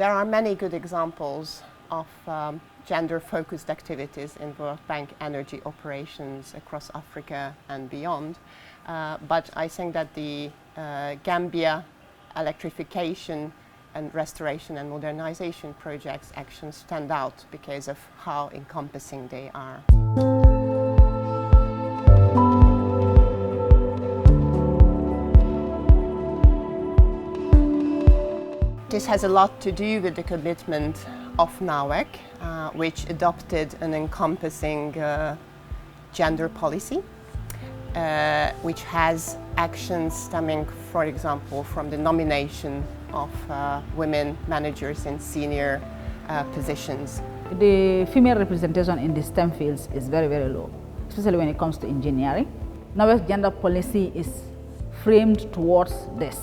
There are many good examples of gender-focused activities in World Bank energy operations across Africa and beyond. But I think that the Gambia electrification and restoration and modernization projects actions stand out because of how encompassing they are. This has a lot to do with the commitment of NAWEC, which adopted an encompassing gender policy, which has actions stemming, for example, from the nomination of women managers in senior positions. The female representation in the STEM fields is very, very low, especially when it comes to engineering. NAWEC's gender policy is framed towards this,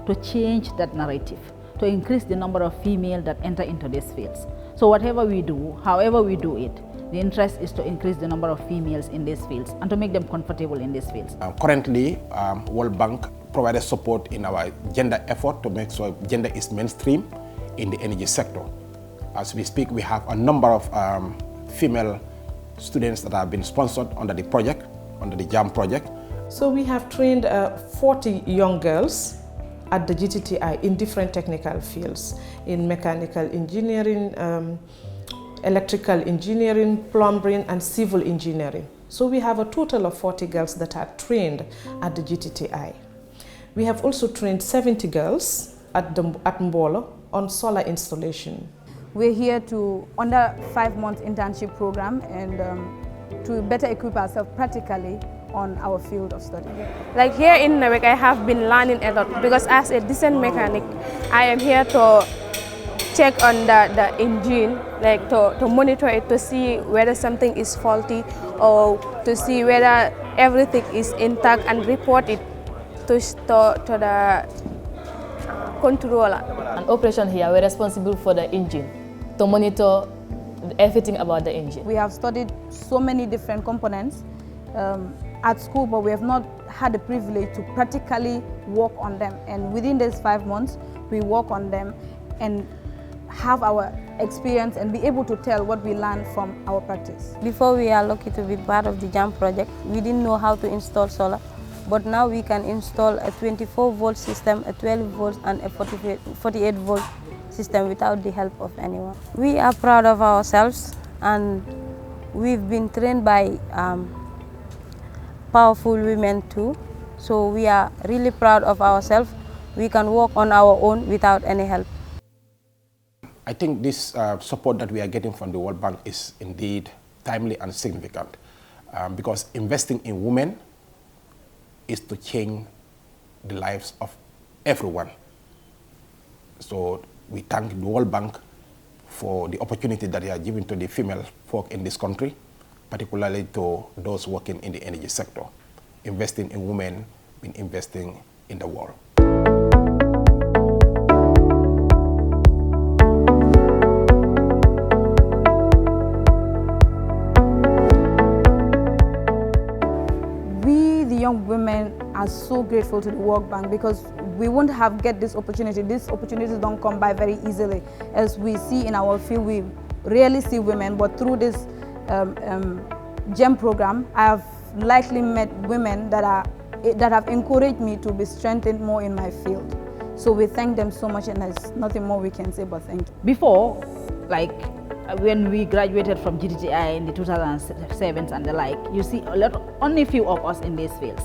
to change that narrative, to increase the number of females that enter into these fields. So whatever we do, however we do it, the interest is to increase the number of females in these fields and to make them comfortable in these fields. Currently, World Bank provided support in our gender effort to make sure gender is mainstream in the energy sector. As we speak, we have a number of female students that have been sponsored under the project, under the GERMP project. So we have trained 40 young girls at the GTTI in different technical fields, in mechanical engineering, electrical engineering, plumbing, and civil engineering. So we have a total of 40 girls that are trained at the GTTI. We have also trained 70 girls at Mbolo on solar installation. We're here to under 5-month internship program and to better equip ourselves practically on our field of study. Like here in NAWEC, I have been learning a lot because as a descent mechanic, I am here to check on the engine, like to monitor it, to see whether something is faulty or to see whether everything is intact and report it to the controller. An operation here, we're responsible for the engine, to monitor everything about the engine. We have studied so many different components at school, but we have not had the privilege to practically work on them. And within these 5 months, we work on them and have our experience and be able to tell what we learned from our practice. Before we are lucky to be part of the GERMP project, we didn't know how to install solar, but now we can install a 24-volt system, a 12-volt and a 48-volt system without the help of anyone. We are proud of ourselves and we've been trained by powerful women too, so we are really proud of ourselves. We can work on our own without any help. I think this support that we are getting from the World Bank is indeed timely and significant because investing in women is to change the lives of everyone. So we thank the World Bank for the opportunity that they are giving to the female folk in this country, particularly to those working in the energy sector. Investing in women means investing in the world. We, the young women, are so grateful to the World Bank because we wouldn't have get this opportunity. These opportunities don't come by very easily. As we see in our field, we rarely see women, but through this GEM program, I have likely met women that have encouraged me to be strengthened more in my field. So we thank them so much, and there's nothing more we can say but thank you. Before, like when we graduated from GTTI in the 2007 and the like, you see only few of us in these fields.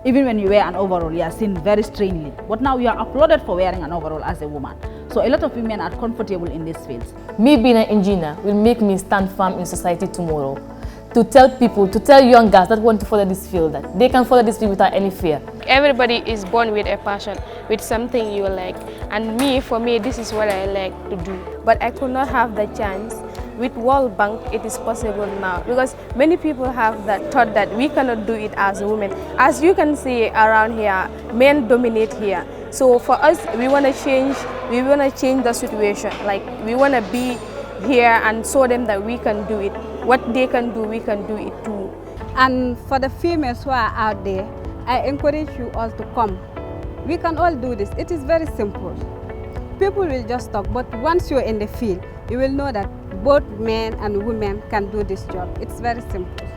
Even when you wear an overall, you are seen very strangely. But now you are applauded for wearing an overall as a woman. So a lot of women are comfortable in these fields. Me being an engineer will make me stand firm in society tomorrow. To tell people, to tell young girls that want to follow this field, that they can follow this field without any fear. Everybody is born with a passion, with something you like. And for me, this is what I like to do. But I could not have the chance. With World Bank, it is possible now because many people have that thought that we cannot do it as women. As you can see around here, men dominate here. So for us, we want to change the situation. Like we want to be here and show them that we can do it. What they can do, we can do it too. And for the females who are out there, I encourage you all to come. We can all do this. It is very simple. people will just talk, but once you're in the field, you will know that both men and women can do this job. It's very simple.